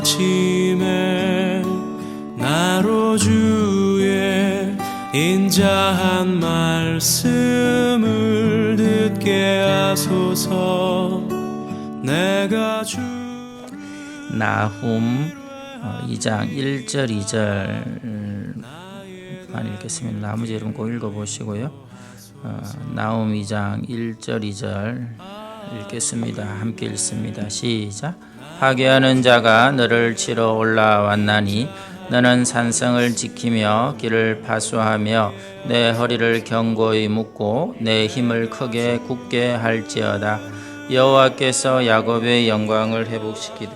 아침에 나로 주의 인자한 말씀을 듣게 하소서. 내가 주 나훔 2장 1절 2절만 읽겠습니다. 나머지 여러분 꼭 읽어보시고요. 나훔 2장 1절 2절 읽겠습니다. 함께 읽습니다. 시작. 파괴하는 자가 너를 치러 올라왔나니 너는 산성을 지키며 길을 파수하며 내 허리를 견고히 묶고 내 힘을 크게 굳게 할지어다. 여호와께서 야곱의 영광을 회복시키되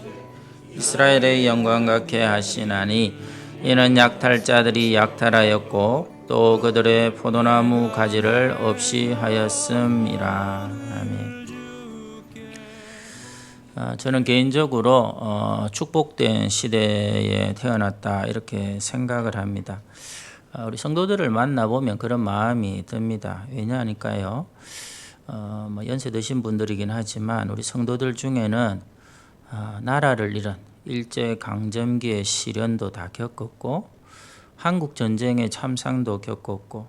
이스라엘의 영광 같게 하시나니 이는 약탈자들이 약탈하였고 또 그들의 포도나무 가지를 없이 하였음이라. 아멘. 저는 개인적으로 축복된 시대에 태어났다 이렇게 생각을 합니다. 우리 성도들을 만나보면 그런 마음이 듭니다. 왜냐하니까요, 연세 드신 분들이긴 하지만 우리 성도들 중에는 나라를 잃은 일제강점기의 시련도 다 겪었고 한국전쟁의 참상도 겪었고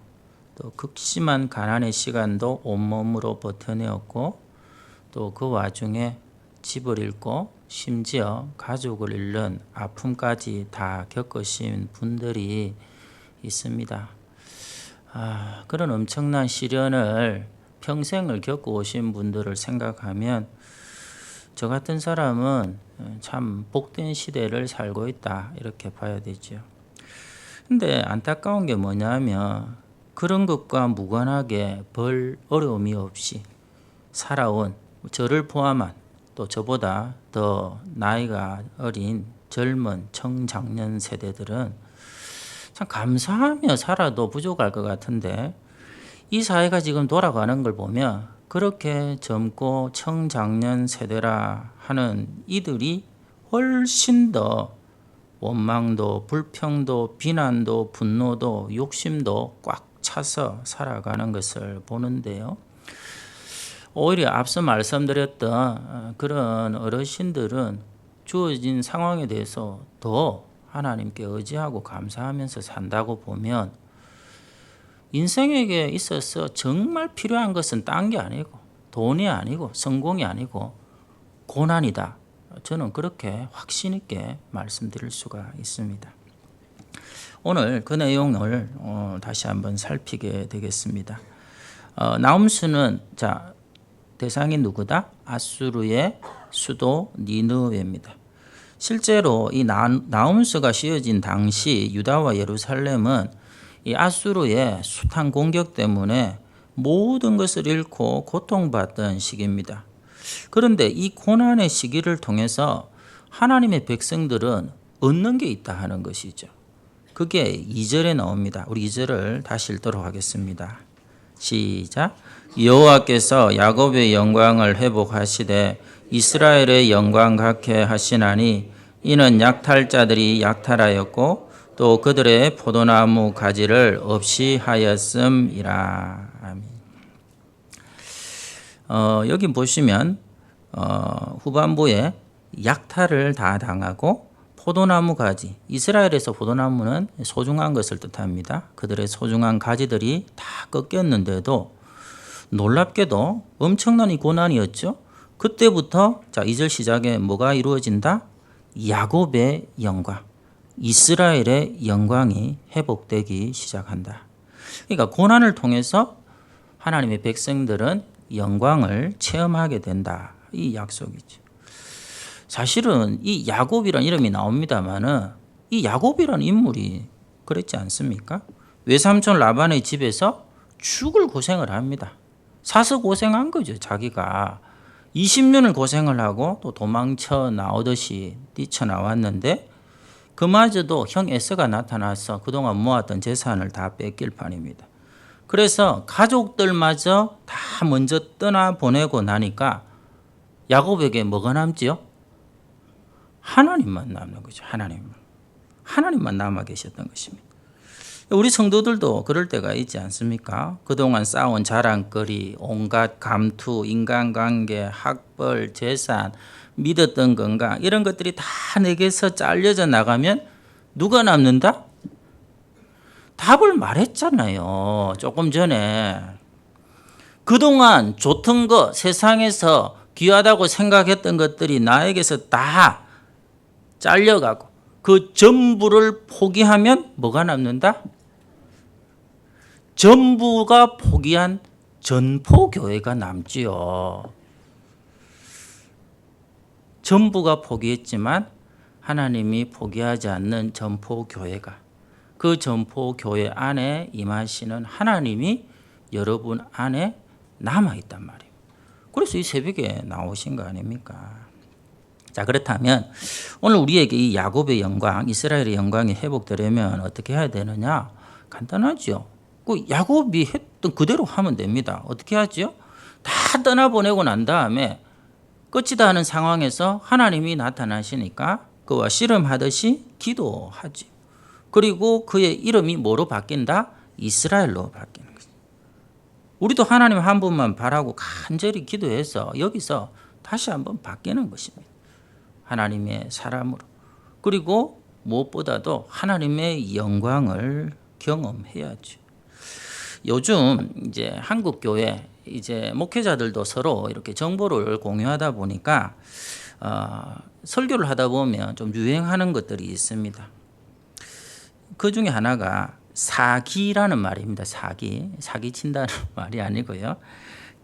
또 극심한 가난의 시간도 온몸으로 버텨내었고 또 그 와중에 집을 잃고 심지어 가족을 잃는 아픔까지 다 겪으신 분들이 있습니다. 그런 엄청난 시련을 평생을 겪어오신 분들을 생각하면 저 같은 사람은 참 복된 시대를 살고 있다 이렇게 봐야 되죠. 근데 안타까운 게 뭐냐면 그런 것과 무관하게 별 어려움이 없이 살아온 저를 포함한 또 저보다 더 나이가 어린 젊은 청장년 세대들은 참 감사하며 살아도 부족할 것 같은데 이 사회가 지금 돌아가는 걸 보면 그렇게 젊고 청장년 세대라 하는 이들이 훨씬 더 원망도 불평도 비난도 분노도 욕심도 꽉 차서 살아가는 것을 보는데요. 오히려 앞서 말씀드렸던 그런 어르신들은 주어진 상황에 대해서 더 하나님께 의지하고 감사하면서 산다고 보면 인생에게 있어서 정말 필요한 것은 딴 게 아니고 돈이 아니고 성공이 아니고 고난이다. 저는 그렇게 확신 있게 말씀드릴 수가 있습니다. 오늘 그 내용을 다시 한번 살피게 되겠습니다. 나훔수는 대상이 누구다? 아수르의 수도 니느웨입니다. 실제로 이 나훔수가 씌어진 당시 유다와 예루살렘은 이 아수르의 숱한 공격 때문에 모든 것을 잃고 고통받던 시기입니다. 그런데 이 고난의 시기를 통해서 하나님의 백성들은 얻는 게 있다 하는 것이죠. 그게 2절에 나옵니다. 우리 2절을 다시 읽도록 하겠습니다. 시작. 여호와께서 야곱의 영광을 회복하시되 이스라엘의 영광 같게 하시나니 이는 약탈자들이 약탈하였고 또 그들의 포도나무 가지를 없이 하였음이라. 아멘. 여기 보시면 후반부에 약탈을 다 당하고 포도나무 가지, 이스라엘에서 포도나무는 소중한 것을 뜻합니다. 그들의 소중한 가지들이 다 꺾였는데도 놀랍게도 엄청난 이 고난이었죠. 그때부터 2절 시작에 뭐가 이루어진다? 야곱의 영광, 이스라엘의 영광이 회복되기 시작한다. 그러니까 고난을 통해서 하나님의 백성들은 영광을 체험하게 된다. 이 약속이죠. 사실은 이 야곱이라는 이름이 나옵니다만은 이 야곱이라는 인물이 그랬지 않습니까? 외삼촌 라반의 집에서 죽을 고생을 합니다. 사서 고생한 거죠. 자기가 20년을 고생을 하고 또 도망쳐 나오듯이 뛰쳐나왔는데 그마저도 형 에서가 나타나서 그동안 모았던 재산을 다 뺏길 판입니다. 그래서 가족들마저 다 먼저 떠나보내고 나니까 야곱에게 뭐가 남지요? 하나님만 남는 거죠. 하나님만 남아 계셨던 것입니다. 우리 성도들도 그럴 때가 있지 않습니까? 그동안 쌓아온 자랑거리, 온갖 감투, 인간관계, 학벌, 재산, 믿었던 건가 이런 것들이 다 내게서 잘려져 나가면 누가 남는다? 답을 말했잖아요. 조금 전에. 그동안 좋던 거 세상에서 귀하다고 생각했던 것들이 나에게서 다 잘려가고 그 전부를 포기하면 뭐가 남는다? 전부가 포기한 전포교회가 남지요. 전부가 포기했지만 하나님이 포기하지 않는 전포교회가 그 전포교회 안에 임하시는 하나님이 여러분 안에 남아있단 말이에요. 그래서 이 새벽에 나오신 거 아닙니까? 자, 그렇다면 오늘 우리에게 이 야곱의 영광, 이스라엘의 영광이 회복되려면 어떻게 해야 되느냐? 간단하죠. 그 야곱이 했던 그대로 하면 됩니다. 어떻게 하죠? 다 떠나보내고 난 다음에 끝이다 하는 상황에서 하나님이 나타나시니까 그와 씨름하듯이 기도하지. 그리고 그의 이름이 뭐로 바뀐다? 이스라엘로 바뀌는 거죠. 우리도 하나님 한 분만 바라고 간절히 기도해서 여기서 다시 한번 바뀌는 것입니다. 하나님의 사람으로. 그리고 무엇보다도 하나님의 영광을 경험해야죠. 요즘 이제 한국 교회 이제 목회자들도 서로 이렇게 정보를 공유하다 보니까 설교를 하다 보면 좀 유행하는 것들이 있습니다. 그 중에 하나가 사기라는 말입니다. 사기 친다는 말이 아니고요.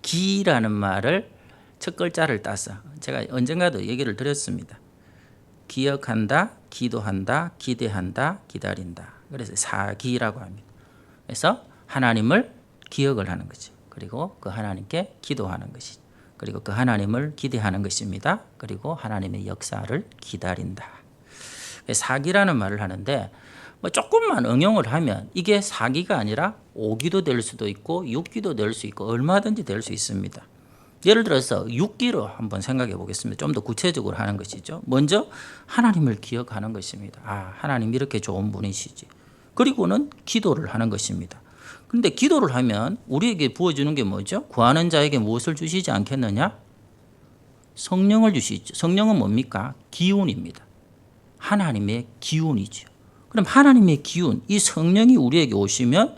기라는 말을 첫 글자를 따서 제가 언젠가도 얘기를 드렸습니다. 기억한다, 기도한다, 기대한다, 기다린다. 그래서 사기라고 합니다. 그래서 하나님을 기억을 하는 거죠. 그리고 그 하나님께 기도하는 것이죠. 그리고 그 하나님을 기대하는 것입니다. 그리고 하나님의 역사를 기다린다. 사기라는 말을 하는데 뭐 조금만 응용을 하면 이게 사기가 아니라 오기도 될 수도 있고 육기도 될 수 있고 얼마든지 될 수 있습니다. 예를 들어서 육기로 한번 생각해 보겠습니다. 좀 더 구체적으로 하는 것이죠. 먼저 하나님을 기억하는 것입니다. 아, 하나님 이렇게 좋은 분이시지. 그리고는 기도를 하는 것입니다. 그런데 기도를 하면 우리에게 부어주는 게 뭐죠? 구하는 자에게 무엇을 주시지 않겠느냐? 성령을 주시죠. 성령은 뭡니까? 기운입니다. 하나님의 기운이죠. 그럼 하나님의 기운, 이 성령이 우리에게 오시면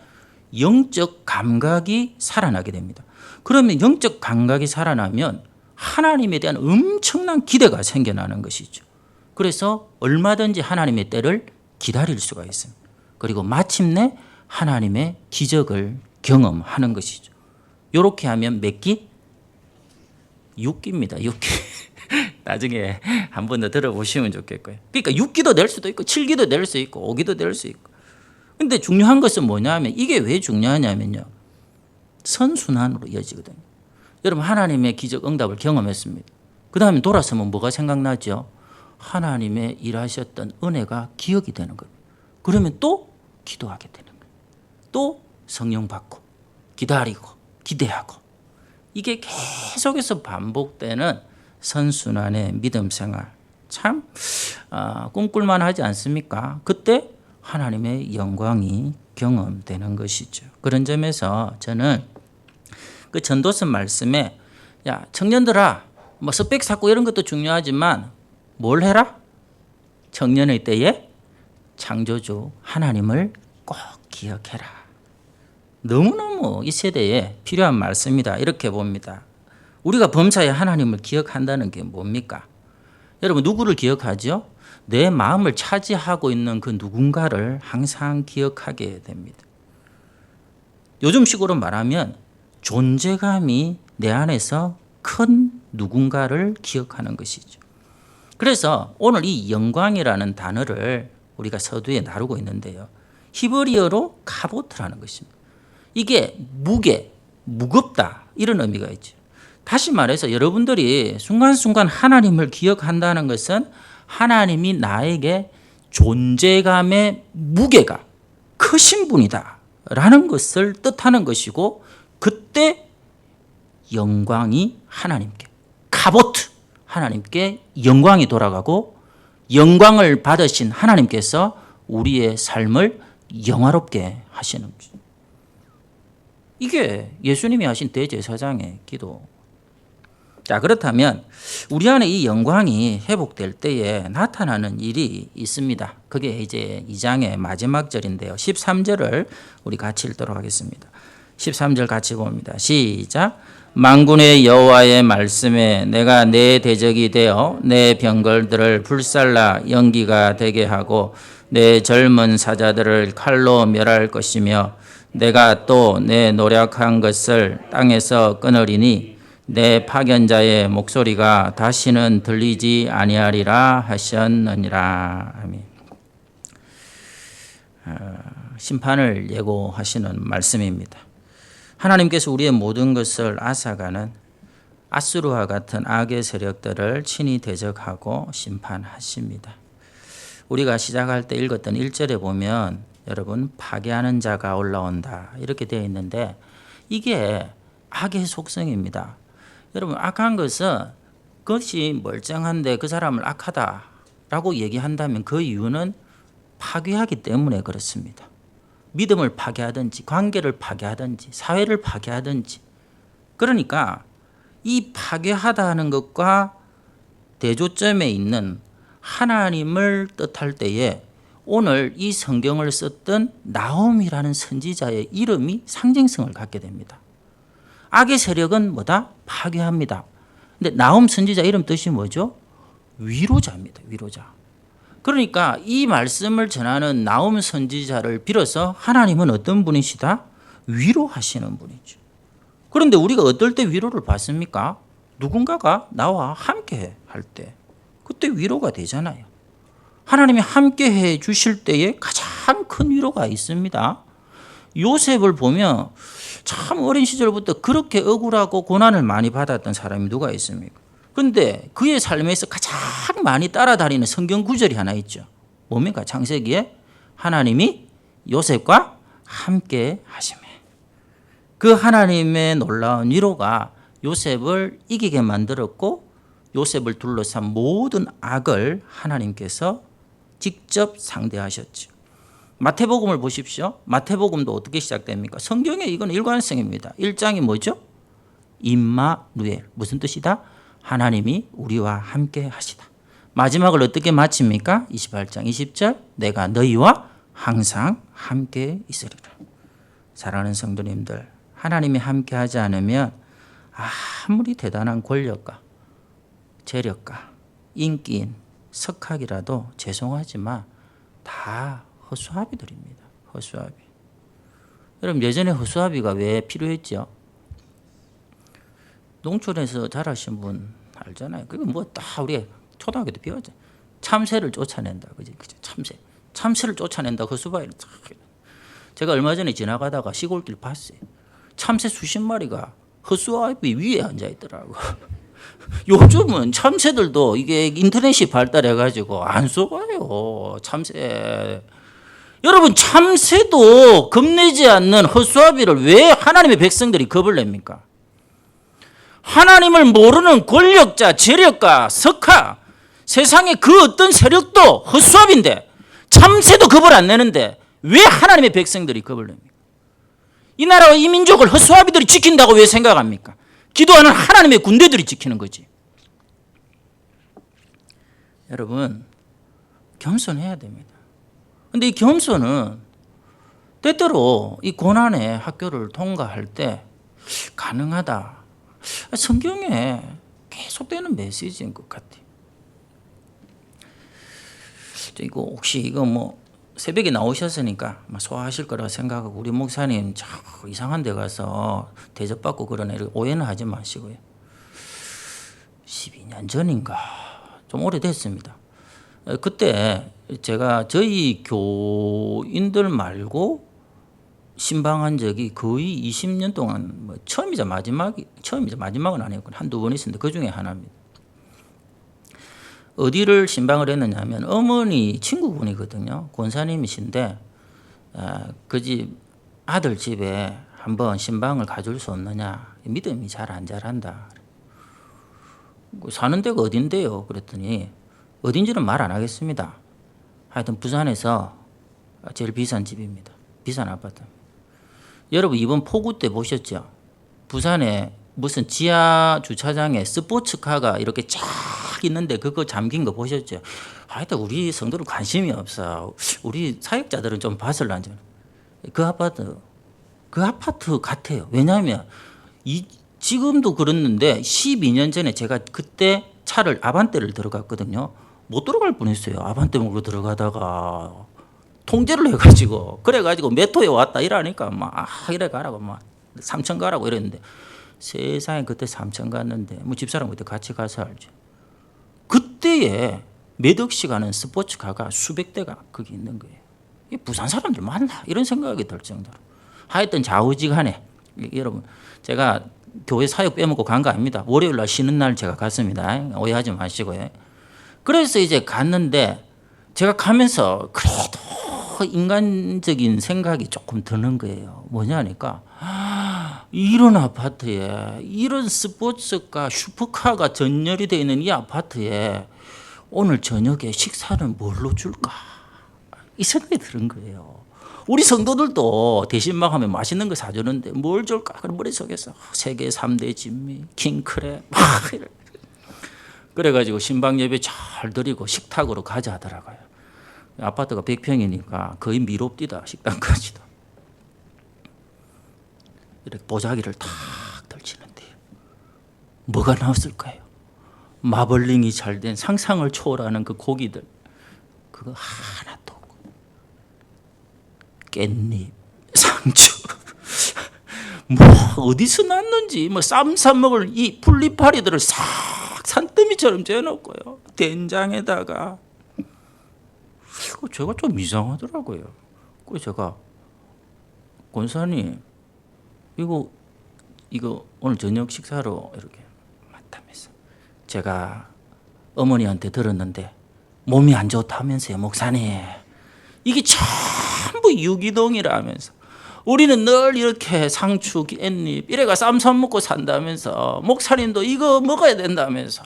영적 감각이 살아나게 됩니다. 그러면 영적 감각이 살아나면 하나님에 대한 엄청난 기대가 생겨나는 것이죠. 그래서 얼마든지 하나님의 때를 기다릴 수가 있습니다. 그리고 마침내 하나님의 기적을 경험하는 것이죠. 이렇게 하면 몇 기? 6기입니다. 6기. 나중에 한 번 더 들어보시면 좋겠고요. 그러니까 6기도 될 수도 있고 7기도 될 수 있고 5기도 될 수 있고. 근데 중요한 것은 뭐냐면 이게 왜 중요하냐면요. 선순환으로 이어지거든요. 여러분 하나님의 기적 응답을 경험했습니다. 그 다음에 돌아서면 뭐가 생각나죠? 하나님의 일하셨던 은혜가 기억이 되는 거예요. 그러면 또 기도하게 되는 거예요. 또 성령 받고 기다리고 기대하고 이게 계속해서 반복되는 선순환의 믿음 생활 참 꿈꿀만 하지 않습니까? 그때 하나님의 영광이 경험되는 것이죠. 그런 점에서 저는 그 전도서 말씀에 야 청년들아 뭐 스펙 쌓고 이런 것도 중요하지만 뭘 해라? 청년의 때에 창조주 하나님을 꼭 기억해라. 너무너무 이 세대에 필요한 말씀이다 이렇게 봅니다. 우리가 범사에 하나님을 기억한다는 게 뭡니까? 여러분 누구를 기억하죠? 내 마음을 차지하고 있는 그 누군가를 항상 기억하게 됩니다. 요즘 식으로 말하면 존재감이 내 안에서 큰 누군가를 기억하는 것이죠. 그래서 오늘 이 영광이라는 단어를 우리가 서두에 다루고 있는데요. 히브리어로 카보트라는 것입니다. 이게 무게, 무겁다 이런 의미가 있죠. 다시 말해서 여러분들이 순간순간 하나님을 기억한다는 것은 하나님이 나에게 존재감의 무게가 크신 분이다 라는 것을 뜻하는 것이고 그때 영광이 하나님께 카보트 하나님께 영광이 돌아가고 영광을 받으신 하나님께서 우리의 삶을 영화롭게 하시는 거죠. 이게 예수님이 하신 대제사장의 기도. 자, 그렇다면 우리 안에 이 영광이 회복될 때에 나타나는 일이 있습니다. 그게 이제 2장의 마지막 절인데요. 13절을 우리 같이 읽도록 하겠습니다. 13절 같이 봅니다. 시작. 만군의 여호와의 말씀에 내가 내 대적이 되어 내 병걸들을 불살라 연기가 되게 하고 내 젊은 사자들을 칼로 멸할 것이며 내가 또 내 노력한 것을 땅에서 끊으리니 내 파견자의 목소리가 다시는 들리지 아니하리라 하셨느니라. 아멘. 심판을 예고하시는 말씀입니다. 하나님께서 우리의 모든 것을 앗아가는 아수르와 같은 악의 세력들을 친히 대적하고 심판하십니다. 우리가 시작할 때 읽었던 1절에 보면 여러분 파괴하는 자가 올라온다 이렇게 되어 있는데 이게 악의 속성입니다. 여러분 악한 것은 그것이 멀쩡한데 그 사람을 악하다라고 얘기한다면 그 이유는 파괴하기 때문에 그렇습니다. 믿음을 파괴하든지 관계를 파괴하든지 사회를 파괴하든지 그러니까 이 파괴하다는 것과 대조점에 있는 하나님을 뜻할 때에 오늘 이 성경을 썼던 나홈이라는 선지자의 이름이 상징성을 갖게 됩니다. 악의 세력은 뭐다? 파괴합니다. 근데 나홈 선지자 이름 뜻이 뭐죠? 위로자입니다. 위로자. 그러니까 이 말씀을 전하는 나홈 선지자를 빌어서 하나님은 어떤 분이시다? 위로하시는 분이죠. 그런데 우리가 어떨 때 위로를 받습니까? 누군가가 나와 함께 할 때 그때 위로가 되잖아요. 하나님이 함께 해 주실 때에 가장 큰 위로가 있습니다. 요셉을 보면 참 어린 시절부터 그렇게 억울하고 고난을 많이 받았던 사람이 누가 있습니까? 그런데 그의 삶에서 가장 많이 따라다니는 성경 구절이 하나 있죠. 뭡니까? 창세기에 하나님이 요셉과 함께 하시매. 그 하나님의 놀라운 위로가 요셉을 이기게 만들었고 요셉을 둘러싼 모든 악을 하나님께서 직접 상대하셨죠. 마태복음을 보십시오. 마태복음도 어떻게 시작됩니까? 성경에 이건 일관성입니다. 1장이 뭐죠? 임마누엘. 무슨 뜻이다? 하나님이 우리와 함께 하시다. 마지막을 어떻게 마칩니까? 28장 20절 내가 너희와 항상 함께 있으리라. 사랑하는 성도님들, 하나님이 함께 하지 않으면 아무리 대단한 권력과 재력과 인기인 석학이라도 죄송하지만 다 허수아비들입니다. 허수아비. 여러분 예전에 허수아비가 왜 필요했죠? 농촌에서 자라신 분 알잖아요. 그게 뭐 다 우리 초등학교 때 배웠죠. 참새를 쫓아낸다. 그지? 참새를 쫓아낸다. 허수아비를. 제가 얼마 전에 지나가다가 시골길 봤어요. 참새 수십 마리가 허수아비 위에 앉아 있더라고. 요즘은 참새들도 이게 인터넷이 발달해가지고 안 속아요. 참새. 여러분 참새도 겁내지 않는 허수아비를 왜 하나님의 백성들이 겁을 냅니까? 하나님을 모르는 권력자, 재력가, 석하, 세상의 그 어떤 세력도 허수아비인데 참새도 겁을 안 내는데 왜 하나님의 백성들이 겁을 냅니까? 이 나라와 이 민족을 허수아비들이 지킨다고 왜 생각합니까? 기도하는 하나님의 군대들이 지키는 거지. 여러분 겸손해야 됩니다. 그런데 이 겸손은 때때로 이 고난의 학교를 통과할 때 가능하다. 성경에 계속되는 메시지인 것 같아요. 이거 혹시 이거 뭐 새벽에 나오셨으니까 소화하실 거라고 생각하고 우리 목사님 저 이상한 데 가서 대접받고 그러네 오해는 하지 마시고요. 12년 전인가 좀 오래됐습니다. 그때 제가 저희 교인들 말고 신방한 적이 거의 20년 동안 뭐 처음이자 마지막은 아니었고 한두 번 있었는데 그 중에 하나입니다. 어디를 신방을 했느냐 하면 어머니 친구분이거든요. 권사님이신데 그 집 아들 집에 한번 신방을 가줄 수 없느냐. 믿음이 잘 안 자란다. 사는 데가 어딘데요? 그랬더니 어딘지는 말 안 하겠습니다. 하여튼 부산에서 제일 비싼 집입니다. 비싼 아파트. 여러분 이번 폭우 때 보셨죠? 부산에 무슨 지하 주차장에 스포츠카가 이렇게 쫙 있는데 그거 잠긴 거 보셨죠? 하여튼 우리 성도는 관심이 없어. 우리 사역자들은 좀 봤을란지. 그 아파트 같아요. 왜냐하면 지금도 그랬는데 12년 전에 제가 그때 차를 아반떼를 들어갔거든요. 못 들어갈 뻔했어요. 아반떼 먹으러 들어가다가 통제를 해가지고 그래가지고 메토에 왔다 이러니까 막 이래 가라고 막 3천 가라고 이랬는데 세상에 그때 3천 갔는데 뭐 집사람 그때 같이 가서 알죠. 그때에 몇 억씩 하는 스포츠카가 수백 대가 거기 있는 거예요. 이 부산 사람들 맞나 이런 생각이 들 정도로 하여튼 좌우지간에 여러분 제가 교회 사역 빼먹고 간 거 아닙니다. 월요일 날 쉬는 날 제가 갔습니다. 오해하지 마시고요. 그래서 이제 갔는데 제가 가면서 그래도 인간적인 생각이 조금 드는 거예요. 뭐냐니까 이런 아파트에 이런 스포츠카 슈퍼카가 전열이 되어 있는 이 아파트에 오늘 저녁에 식사는 뭘로 줄까 이 생각이 드는 거예요. 우리 성도들도 대신막 하면 맛있는 거 사주는데 뭘 줄까? 그럼 머릿속에서 세계 3대 진미, 킹크랩 막 이래. 그래가지고 신방 예배 잘 드리고 식탁으로 가자 하더라고요. 아파트가 100평이니까 거의 미롭디다 식당까지도. 이렇게 보자기를 탁 덜치는데 뭐가 나왔을까요? 마블링이 잘 된 상상을 초월하는 그 고기들 그거 하나도 없고 깻잎, 상추 뭐 어디서 났는지 뭐 쌈 싸 먹을 이 풀리파리들을 싹 산더미처럼 재놓고요. 된장에다가 제가 좀 이상하더라고요. 그래서 제가 권사님 이거 오늘 저녁 식사로 이렇게 맞다면서 제가 어머니한테 들었는데 몸이 안 좋다면서요 목사님. 이게 전부 유기동이라면서 우리는 늘 이렇게 상추 깻잎 이래가 쌈 싸 먹고 산다면서 목사님도 이거 먹어야 된다면서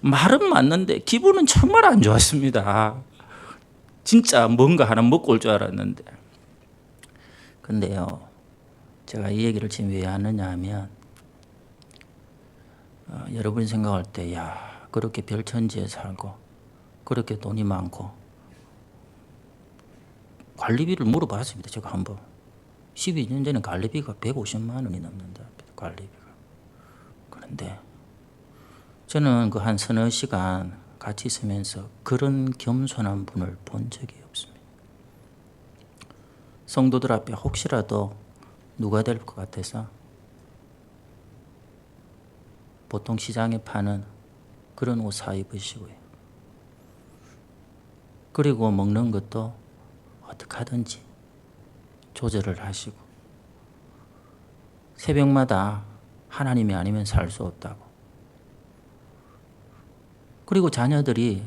말은 맞는데 기분은 정말 안 좋았습니다. 진짜 뭔가 하나 먹고 올 줄 알았는데 근데요 제가 이 얘기를 지금 왜 하느냐 하면 여러분이 생각할 때 야 그렇게 별천지에 살고 그렇게 돈이 많고 관리비를 물어봤습니다. 제가 한번 12년 전에 관리비가 150만 원이 넘는다. 관리비가. 그런데 저는 그 한 서너 시간 같이 있으면서 그런 겸손한 분을 본 적이 없습니다. 성도들 앞에 혹시라도 누가 될 것 같아서 보통 시장에 파는 그런 옷 사 입으시고요. 그리고 먹는 것도 어떻게 하든지 조절을 하시고 새벽마다 하나님이 아니면 살 수 없다고. 그리고 자녀들이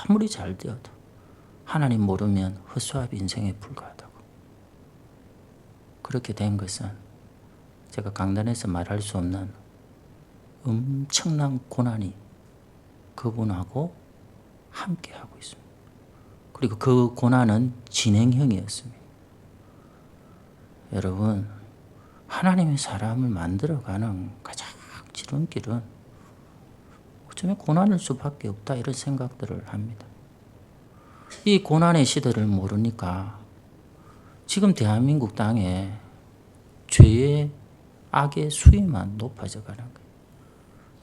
아무리 잘 되어도 하나님 모르면 허수아비 인생에 불과하다고. 그렇게 된 것은 제가 강단에서 말할 수 없는 엄청난 고난이 그분하고 함께 하고 있습니다. 그리고 그 고난은 진행형이었습니다. 여러분, 하나님의 사람을 만들어가는 가장 지름길은 어쩌면 고난일 수밖에 없다 이런 생각들을 합니다. 이 고난의 시대를 모르니까 지금 대한민국 땅에 죄의 악의 수위만 높아져 가는 거예요.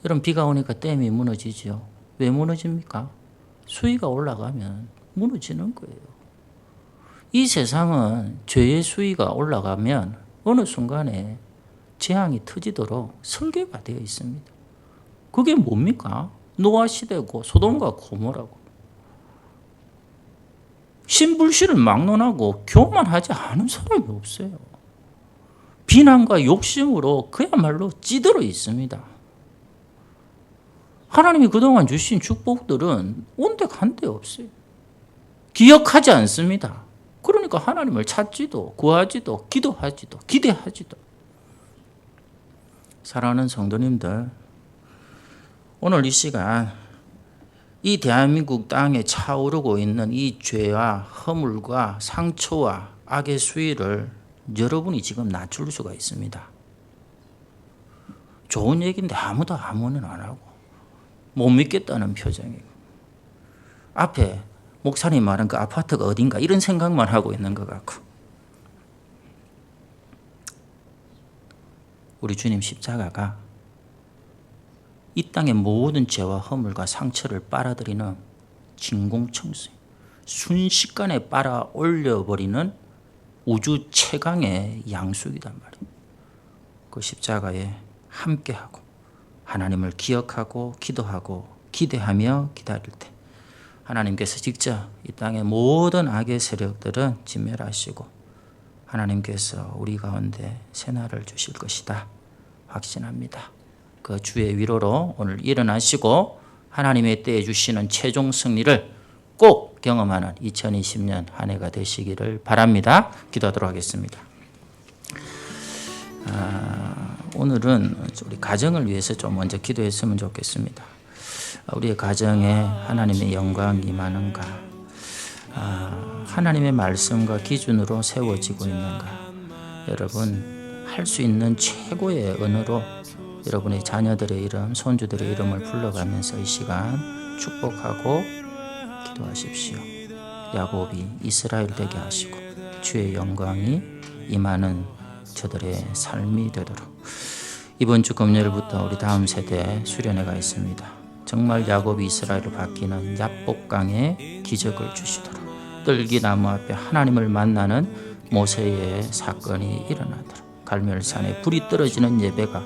여러분 비가 오니까 댐이 무너지죠. 왜 무너집니까? 수위가 올라가면 무너지는 거예요. 이 세상은 죄의 수위가 올라가면 어느 순간에 재앙이 터지도록 설계가 되어 있습니다. 그게 뭡니까? 노아 시대고 소돔과 고모라고. 신불씨를 막론하고 교만하지 않은 사람이 없어요. 비난과 욕심으로 그야말로 찌들어 있습니다. 하나님이 그동안 주신 축복들은 온데간데 없어요. 기억하지 않습니다. 그러니까 하나님을 찾지도 구하지도 기도하지도 기대하지도. 사랑하는 성도님들, 오늘 이 시간 이 대한민국 땅에 차오르고 있는 이 죄와 허물과 상처와 악의 수위를 여러분이 지금 낮출 수가 있습니다. 좋은 얘기인데 아무도 아무는 안 하고 못 믿겠다는 표정이고 앞에 목사님 말한 그 아파트가 어딘가 이런 생각만 하고 있는 것 같고 우리 주님 십자가가 이 땅의 모든 죄와 허물과 상처를 빨아들이는 진공청소 순식간에 빨아 올려버리는 우주 최강의 양수이단 말이에요. 그 십자가에 함께하고 하나님을 기억하고 기도하고 기대하며 기다릴 때 하나님께서 직접 이 땅의 모든 악의 세력들은 진멸하시고 하나님께서 우리 가운데 새날을 주실 것이다 확신합니다. 그 주의 위로로 오늘 일어나시고 하나님의 때에 주시는 최종 승리를 꼭 경험하는 2020년 한 해가 되시기를 바랍니다. 기도하도록 하겠습니다. 오늘은 우리 가정을 위해서 좀 먼저 기도했으면 좋겠습니다. 우리의 가정에 하나님의 영광이 임하는가, 하나님의 말씀과 기준으로 세워지고 있는가. 여러분 할 수 있는 최고의 언어로 여러분의 자녀들의 이름, 손주들의 이름을 불러가면서 이 시간 축복하고 기도하십시오. 야곱이 이스라엘 되게 하시고 주의 영광이 임하는 저들의 삶이 되도록. 이번 주 금요일부터 우리 다음 세대 수련회가 있습니다. 정말 야곱이 이스라엘을 바뀌는 야복강의 기적을 주시도록 뜰기나무 앞에 하나님을 만나는 모세의 사건이 일어나도록 갈멜산에 불이 떨어지는 예배가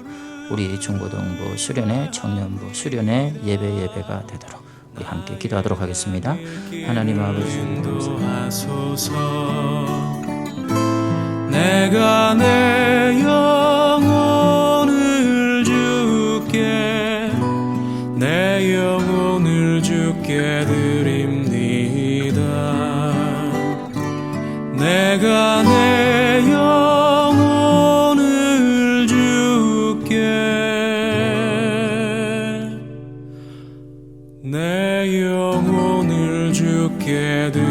우리 중고등부 수련회, 청년부 수련회 예배가 되도록 우리 함께 기도하도록 하겠습니다. 하나님 아버지 인도하소서. 내가 내 영혼을 주께 내 영혼을 주께 드립니다. 내가 내 영혼을 주께 내 영혼을 주께 드립니다.